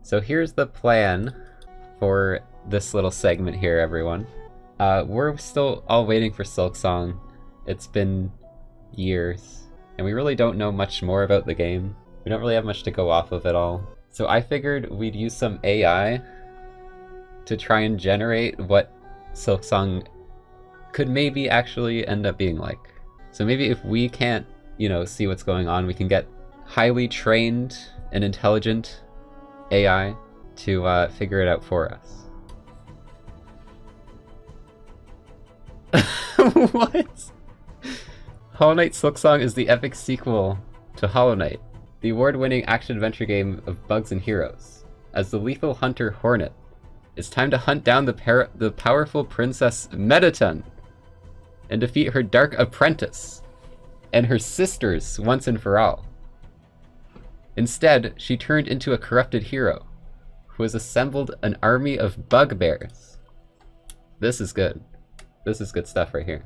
So here's the plan for this little segment here, everyone. We're still all waiting for Silksong. It's been years, and we really don't know much more about the game. We don't really have much to go off of at all. So I figured we'd use some AI to try and generate what Silksong could maybe actually end up being like. So maybe if we can't, you know, see what's going on, we can get highly trained and intelligent AI to figure it out for us. What? Hollow Knight Silksong is the epic sequel to Hollow Knight, the award-winning action-adventure game of bugs and heroes. As the lethal hunter Hornet, it's time to hunt down the powerful princess Mettaton and defeat her dark apprentice and her sisters once and for all. Instead, she turned into a corrupted hero who has assembled an army of bugbears. This is good. This is good stuff right here.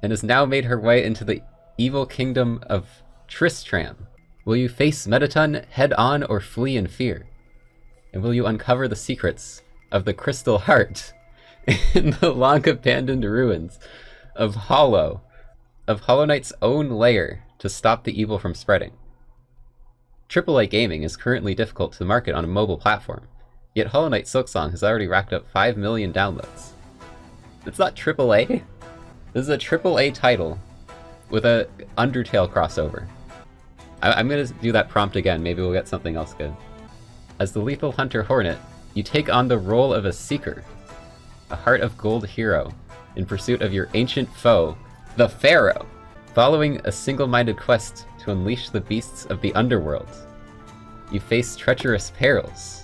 And has now made her way into the evil kingdom of Tristram. Will you face Mettaton head-on or flee in fear? And will you uncover the secrets of the Crystal Heart in the long-abandoned ruins of Hollow Knight's own lair to stop the evil from spreading? AAA gaming is currently difficult to market on a mobile platform, yet Hollow Knight Silksong has already racked up 5 million downloads. It's not AAA. This is a AAA title with a Undertale crossover. I'm gonna do that prompt again, maybe we'll get something else good. As the lethal hunter Hornet, you take on the role of a seeker, a heart of gold hero, in pursuit of your ancient foe, the Pharaoh, following a single-minded quest to unleash the beasts of the underworld. You face treacherous perils.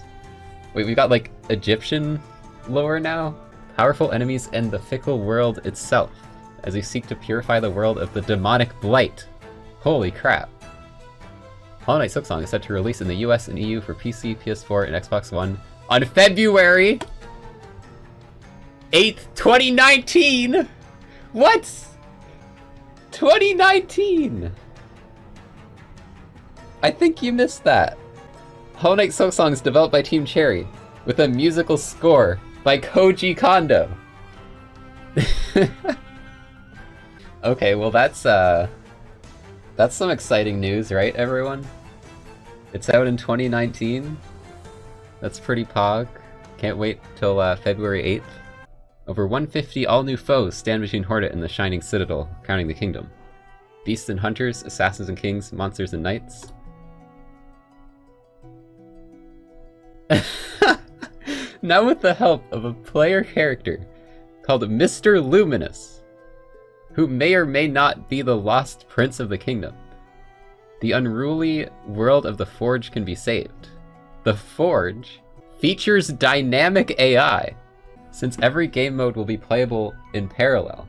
Wait, we got like Egyptian lore now? Powerful enemies and the fickle world itself, as you seek to purify the world of the demonic blight. Holy crap. Hollow Knight Silksong is set to release in the US and EU for PC, PS4, and Xbox One on February 8th, 2019! What? 2019! I think you missed that. Hollow Knight Silksong is developed by Team Cherry, with a musical score by Koji Kondo. Okay, well that's some exciting news, right, everyone? It's out in 2019. That's pretty pog. Can't wait till February 8th. Over 150 all-new foes stand between Hornet and the Shining Citadel, crowning the kingdom. Beasts and hunters, assassins and kings, monsters and knights. Now with the help of a player character called Mr. Luminous, who may or may not be the lost prince of the kingdom, the unruly world of the Forge can be saved. The Forge features dynamic AI. Since every game mode will be playable in parallel,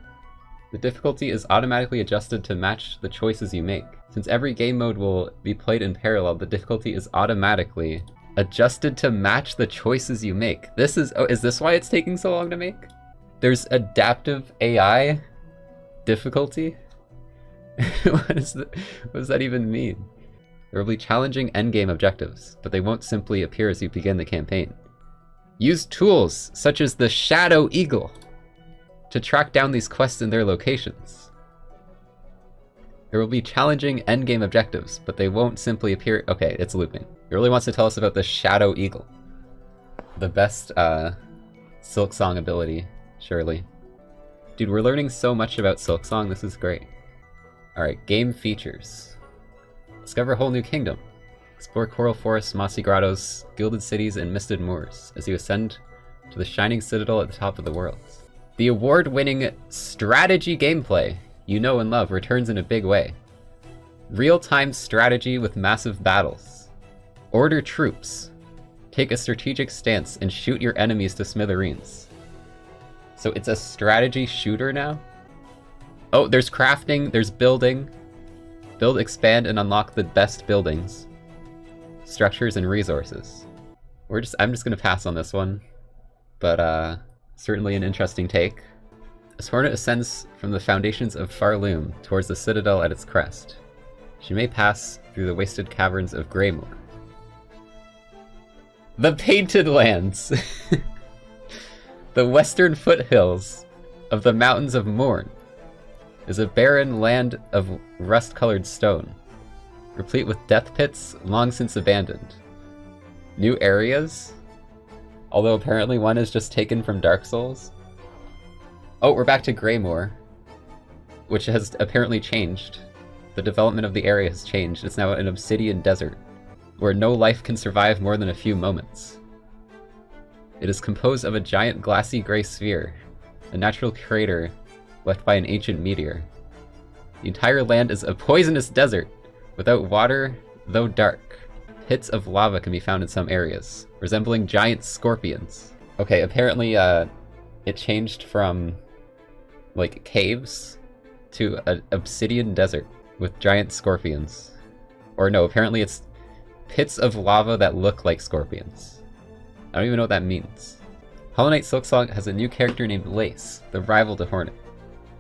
the difficulty is automatically adjusted to match the choices you make. Since every game mode will be played in parallel, the difficulty is automatically adjusted to match the choices you make. This is this why it's taking so long to make? There's adaptive AI difficulty? What does that even mean? There will be challenging endgame objectives, but they won't simply appear as you begin the campaign. Use tools such as the Shadow Eagle to track down these quests in their locations. There will be challenging endgame objectives, but they won't simply appear— okay, it's looping. It really wants to tell us about the Shadow Eagle. The best Silksong ability, surely. Dude, we're learning so much about Silksong, this is great. Alright, game features. Discover a whole new kingdom. Explore coral forests, mossy grottos, gilded cities, and misted moors as you ascend to the Shining Citadel at the top of the world. The award-winning strategy gameplay you know and love returns in a big way. Real-time strategy with massive battles. Order troops. Take a strategic stance and shoot your enemies to smithereens. So it's a strategy shooter now? Oh, there's crafting, there's building. Build, expand, and unlock the best buildings, structures, and resources. I'm just gonna pass on this one, but certainly an interesting take. As Hornet ascends from the foundations of Farloom towards the citadel at its crest, she may pass through the wasted caverns of Greymoor. The Painted Lands. The western foothills of the Mountains of Morn is a barren land of rust-colored stone, replete with death pits long since abandoned. New areas? Although apparently one is just taken from Dark Souls. Oh, we're back to Greymoor, which has apparently changed. The development of the area has changed. It's now an obsidian desert, where no life can survive more than a few moments. It is composed of a giant glassy gray sphere, a natural crater left by an ancient meteor. The entire land is a poisonous desert, without water, though dark. Pits of lava can be found in some areas, resembling giant scorpions. Okay, apparently it changed from like caves to an obsidian desert with giant scorpions. Or no, apparently it's pits of lava that look like scorpions. I don't even know what that means. Hollow Knight Silksong has a new character named Lace, the rival to Hornet.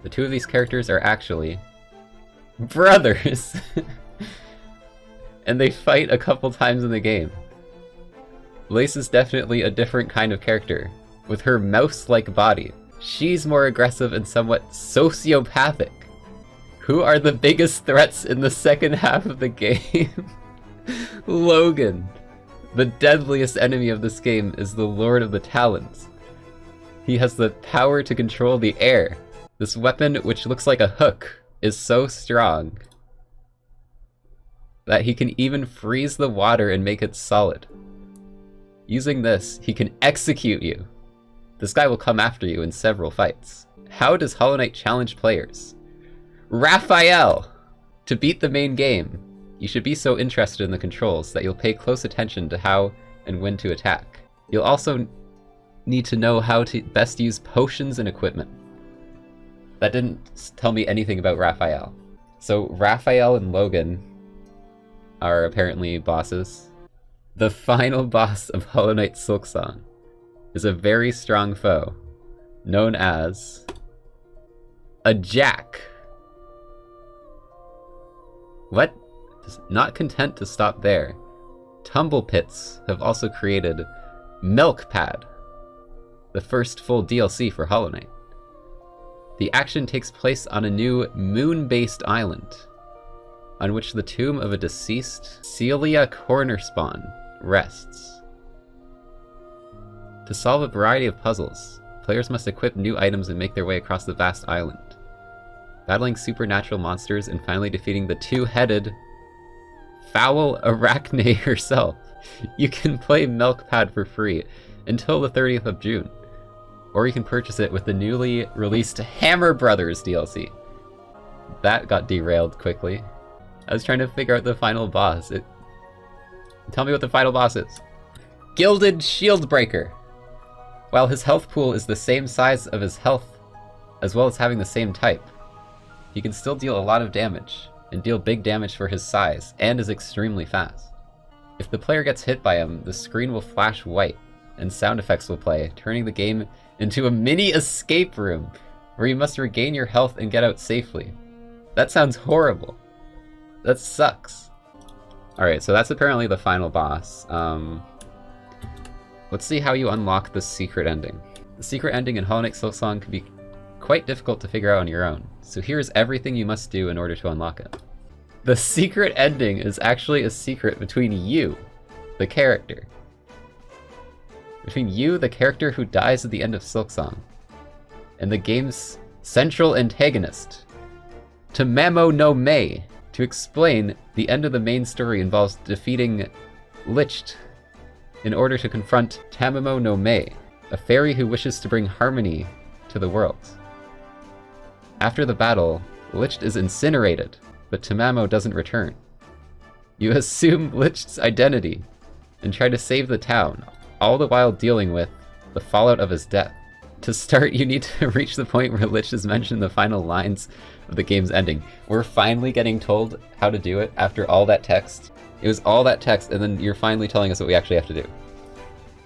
The two of these characters are actually brothers! And they fight a couple times in the game. Lace is definitely a different kind of character, with her mouse-like body. She's more aggressive and somewhat sociopathic. Who are the biggest threats in the second half of the game? Logan. The deadliest enemy of this game is the Lord of the Talons. He has the power to control the air. This weapon, which looks like a hook, is so strong that he can even freeze the water and make it solid. Using this, he can execute you. This guy will come after you in several fights. How does Hollow Knight challenge players? Raphael! To beat the main game, you should be so interested in the controls that you'll pay close attention to how and when to attack. You'll also need to know how to best use potions and equipment. That didn't tell me anything about Raphael. So Raphael and Logan are apparently bosses. The final boss of Hollow Knight Silksong is a very strong foe, known as a Jack. What? Not content to stop there, Tumble Pits have also created Milk Pad, the first full DLC for Hollow Knight. The action takes place on a new moon-based island, on which the tomb of a deceased Celia Cornerspawn rests. To solve a variety of puzzles, players must equip new items and make their way across the vast island, battling supernatural monsters and finally defeating the two-headed foul Arachne herself. You can play Milk Pad for free until the 30th of June, or you can purchase it with the newly released Hammer Brothers DLC. That got derailed quickly. I was trying to figure out the final boss. Tell me what the final boss is. Gilded Shieldbreaker. While his health pool is the same size of his health, as well as having the same type, he can still deal a lot of damage, and deal big damage for his size, and is extremely fast. If the player gets hit by him, the screen will flash white, and sound effects will play, turning the game into a mini escape room, where you must regain your health and get out safely. That sounds horrible. That sucks. Alright, so that's apparently the final boss. Let's see how you unlock the secret ending. The secret ending in Hollow Knight Silksong can be quite difficult to figure out on your own, so here's everything you must do in order to unlock it. The secret ending is actually a secret between you, the character. Between you, the character who dies at the end of Silksong, and the game's central antagonist, Tamamo no Mei. To explain, the end of the main story involves defeating Licht in order to confront Tamamo no Mei, a fairy who wishes to bring harmony to the world. After the battle, Licht is incinerated, but Tamamo doesn't return. You assume Licht's identity and try to save the town, all the while dealing with the fallout of his death. To start, you need to reach the point where Licht is mentioned in the final lines of the game's ending. We're finally getting told how to do it after all that text. It was all that text, and then you're finally telling us what we actually have to do.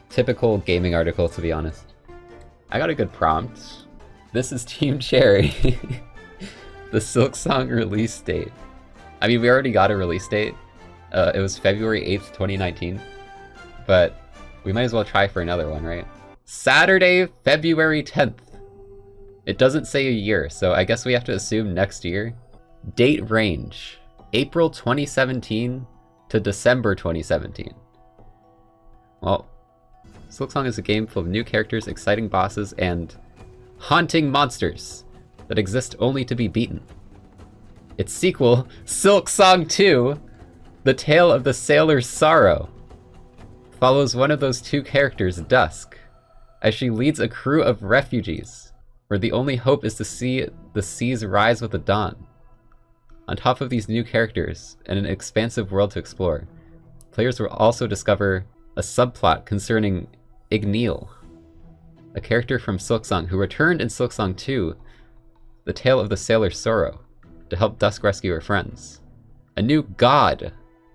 Typical gaming article, to be honest. I got a good prompt. This is Team Cherry. The Silksong release date. I mean, we already got a release date. It was February 8th, 2019. But We might as well try for another one, right? Saturday, February 10th. It doesn't say a year, so I guess we have to assume next year. Date range, April 2017 to December 2017. Well, Silksong is a game full of new characters, exciting bosses, and haunting monsters that exist only to be beaten. Its sequel, Silksong 2, The Tale of the Sailor's Sorrow, follows one of those two characters, Dusk, as she leads a crew of refugees, where the only hope is to see the seas rise with the dawn. On top of these new characters and an expansive world to explore, players will also discover a subplot concerning Igneel, a character from Silksong who returned in Silksong 2, The Tale of the Sailor's Sorrow, to help Dusk rescue her friends. A new god,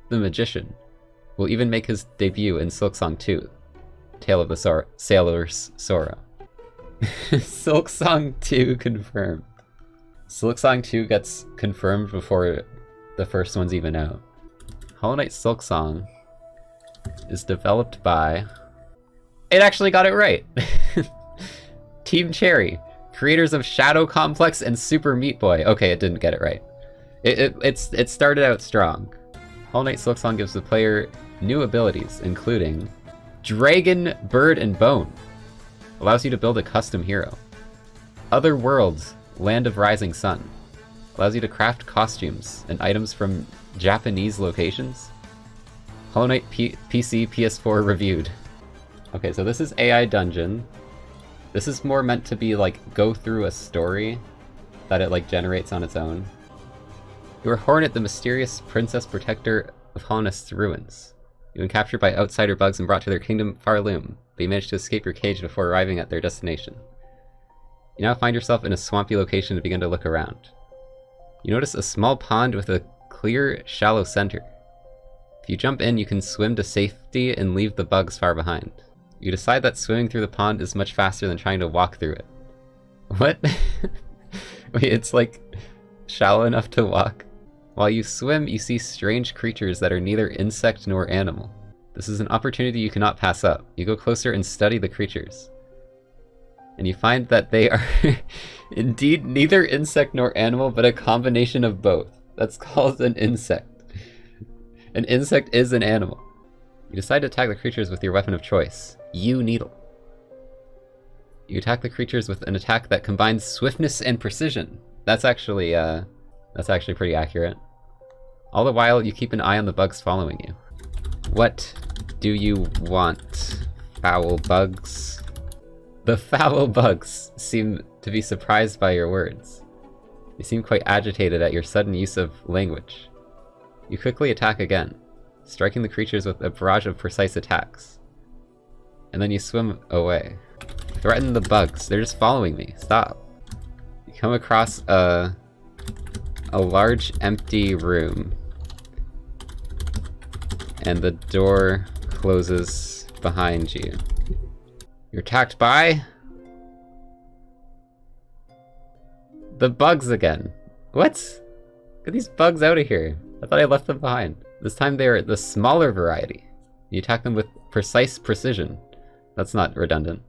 the Magician, will even make his debut in Silksong 2, Tale of the Sailor's Sorrow. Silksong 2 confirmed. Silksong 2 gets confirmed before the first one's even out. Hollow Knight Silksong is developed by... It actually got it right! Team Cherry, creators of Shadow Complex and Super Meat Boy. Okay, it didn't get it right. It started out strong. Hollow Knight Silksong gives the player new abilities, including Dragon, Bird, and Bone. Allows you to build a custom hero. Other Worlds, Land of Rising Sun. Allows you to craft costumes and items from Japanese locations. Hollow Knight PC, PS4 reviewed. Okay, so this is AI Dungeon. This is more meant to be like, go through a story that it like generates on its own. You are Hornet, the mysterious princess protector of Holnest's ruins. You've been captured by outsider bugs and brought to their kingdom Farloom, but you managed to escape your cage before arriving at their destination. You now find yourself in a swampy location and begin to look around. You notice a small pond with a clear, shallow center. If you jump in, you can swim to safety and leave the bugs far behind. You decide that swimming through the pond is much faster than trying to walk through it. What? Wait, it's like shallow enough to walk? While you swim, you see strange creatures that are neither insect nor animal. This is an opportunity you cannot pass up. You go closer and study the creatures. And you find that they are indeed neither insect nor animal, but a combination of both. That's called an insect. An insect is an animal. You decide to attack the creatures with your weapon of choice, U-Needle. You attack the creatures with an attack that combines swiftness and precision. That's actually pretty accurate. All the while, you keep an eye on the bugs following you. What do you want, foul bugs? The foul bugs seem to be surprised by your words. They seem quite agitated at your sudden use of language. You quickly attack again, striking the creatures with a barrage of precise attacks. And then you swim away. Threaten the bugs. They're just following me. Stop. You come across a large empty room. And the door closes behind you. You're attacked by... the bugs again. What? Get these bugs out of here. I thought I left them behind. This time they're the smaller variety. You attack them with precise precision. That's not redundant.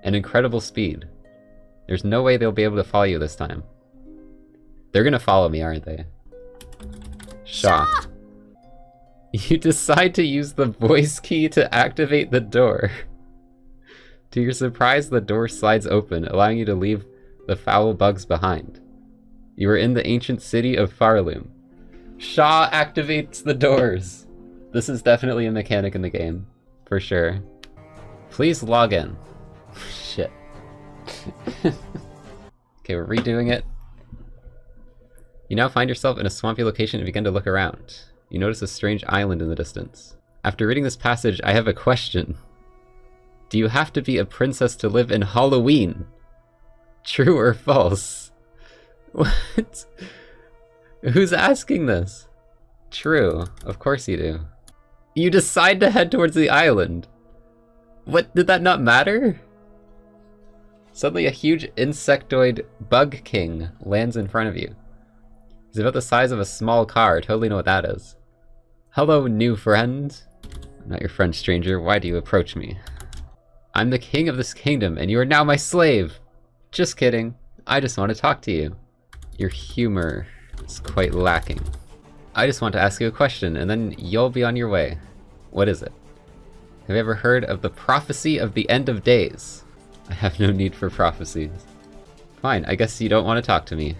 And incredible speed. There's no way they'll be able to follow you this time. They're gonna follow me, aren't they? Shaw. You decide to use the voice key to activate the door. To your surprise, the door slides open, allowing you to leave the foul bugs behind. You are in the ancient city of Farloom. Shaw activates the doors. This is definitely a mechanic in the game, for sure. Please log in. Shit. Okay, we're redoing it. You now find yourself in a swampy location and begin to look around. You notice a strange island in the distance. After reading this passage, I have a question. Do you have to be a princess to live in Halloween? True or false? What? Who's asking this? True. Of course you do. You decide to head towards the island. What? Did that not matter? Suddenly a huge insectoid bug king lands in front of you. He's about the size of a small car. Totally know what that is. Hello, new friend. Not your friend, stranger. Why do you approach me? I'm the king of this kingdom, and you are now my slave! Just kidding. I just want to talk to you. Your humor is quite lacking. I just want to ask you a question, and then you'll be on your way. What is it? Have you ever heard of the prophecy of the end of days? I have no need for prophecies. Fine, I guess you don't want to talk to me.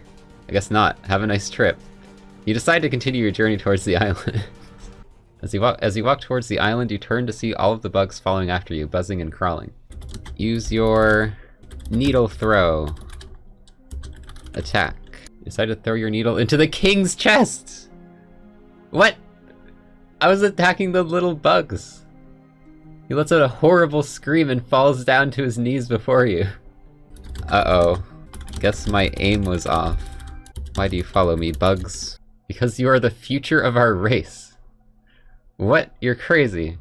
I guess not. Have a nice trip. You decide to continue your journey towards the island. As you walk towards the island, you turn to see all of the bugs following after you, buzzing and crawling. Use your needle throw. Attack. You decide to throw your needle into the king's chest! What? I was attacking the little bugs. He lets out a horrible scream and falls down to his knees before you. Uh-oh. Guess my aim was off. Why do you follow me, bugs? Because you are the future of our race. What? You're crazy.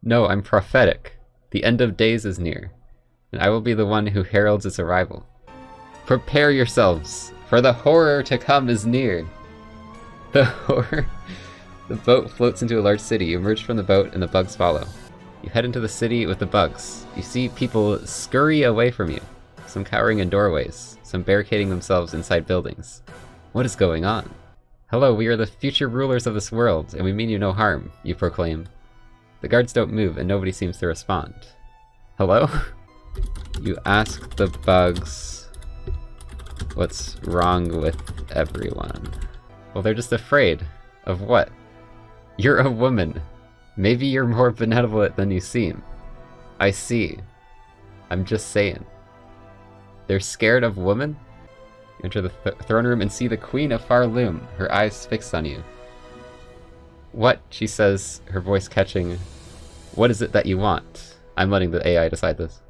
No, I'm prophetic. The end of days is near, and I will be the one who heralds its arrival. Prepare yourselves, for the horror to come is near. The horror? The boat floats into a large city. You emerge from the boat and the bugs follow. You head into the city with the bugs. You see people scurry away from you. Some cowering in doorways, some barricading themselves inside buildings. What is going on? Hello, we are the future rulers of this world, and we mean you no harm, you proclaim. The guards don't move, and nobody seems to respond. Hello? You ask the bugs what's wrong with everyone. Well, they're just afraid. Of what? You're a woman. Maybe you're more benevolent than you seem. I see. I'm just saying. They're scared of women? You enter the throne room and see the Queen of Farloom, her eyes fixed on you. What? She says, her voice catching. What is it that you want? I'm letting the AI decide this.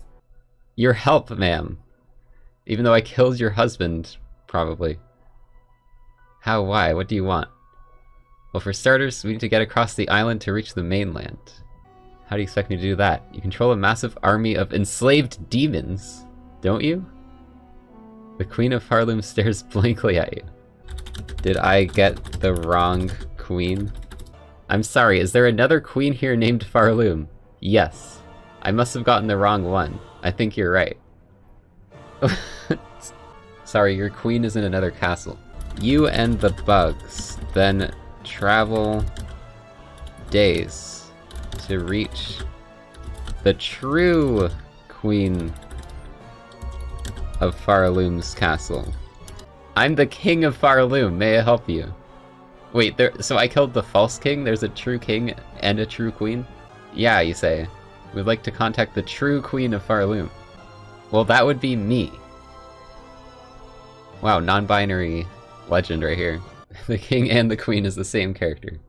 Your help, ma'am. Even though I killed your husband, probably. How? Why? What do you want? Well, for starters, we need to get across the island to reach the mainland. How do you expect me to do that? You control a massive army of enslaved demons, don't you? The Queen of Farloom stares blankly at you. Did I get the wrong queen? I'm sorry, is there another queen here named Farloom? Yes. I must have gotten the wrong one. I think you're right. Sorry, your queen is in another castle. You and the bugs then travel days to reach the true Queen of Farloom's castle. I'm the king of Farloom, may I help you? Wait, so I killed the false king? There's a true king and a true queen? Yeah, you say. We'd like to contact the true queen of Farloom. Well, that would be me. Wow, non-binary legend right here. The king and the queen is the same character.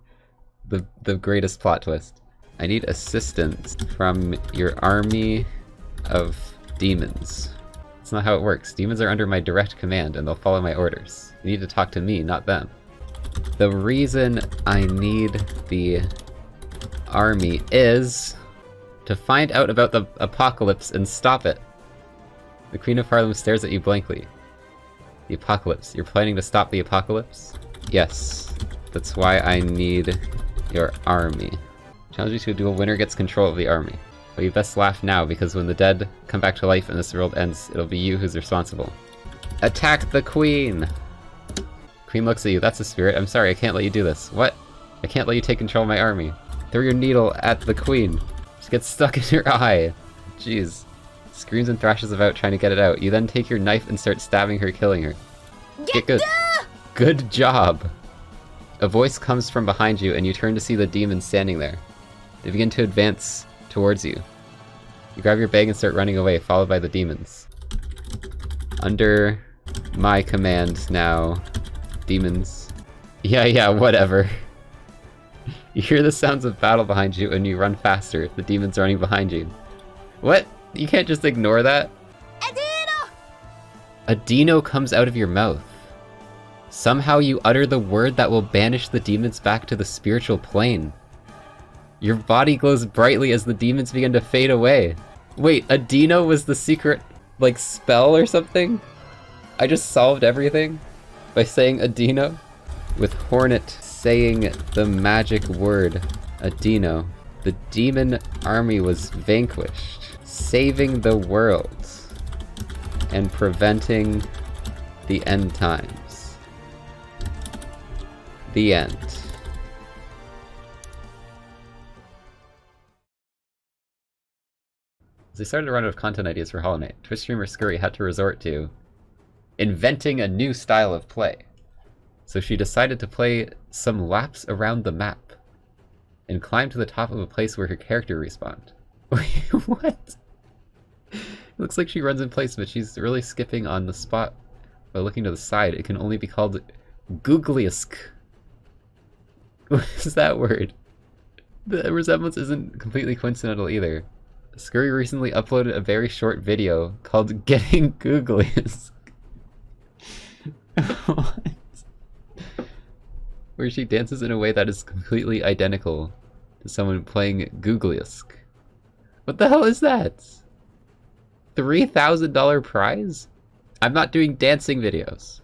The greatest plot twist. I need assistance from your army of demons. That's not how it works. Demons are under my direct command and they'll follow my orders. You need to talk to me, not them. The reason I need the army is to find out about the apocalypse and stop it. The Queen of Farloom stares at you blankly. The apocalypse. You're planning to stop the apocalypse? Yes. That's why I need your army. Challenge you to a duel. Winner gets control of the army. But you best laugh now, because when the dead come back to life and this world ends, it'll be you who's responsible. Attack the queen! Queen looks at you. That's the spirit. I'm sorry, I can't let you do this. What? I can't let you take control of my army. Throw your needle at the queen. She gets stuck in your eye. Jeez. Screams and thrashes about trying to get it out. You then take your knife and start stabbing her, killing her. Get good. Good job! A voice comes from behind you and you turn to see the demons standing there. They begin to advance towards you. You grab your bag and start running away, followed by the demons. Under my command now, demons. Yeah, whatever. You hear the sounds of battle behind you and you run faster, the demons running behind you. What? You can't just ignore that? Adino! Adino comes out of your mouth. Somehow you utter the word that will banish the demons back to the spiritual plane. Your body glows brightly as the demons begin to fade away. Wait, Adino was the secret, like, spell or something? I just solved everything by saying Adino? With Hornet saying the magic word, Adino, The demon army was vanquished, saving the world and preventing the end times. The end. As they started to run out of content ideas for Hollow Knight, Twitch streamer Scurry had to resort to inventing a new style of play. So she decided to play some laps around the map and climb to the top of a place where her character respawned. Wait, what? It looks like she runs in place, but she's really skipping on the spot by looking to the side. It can only be called googlysque. What is that word? The resemblance isn't completely coincidental either. Scurry recently uploaded a very short video called Getting Googlysque. What? Where she dances in a way that is completely identical to someone playing googlysque. What the hell is that? $3,000 prize? I'm not doing dancing videos.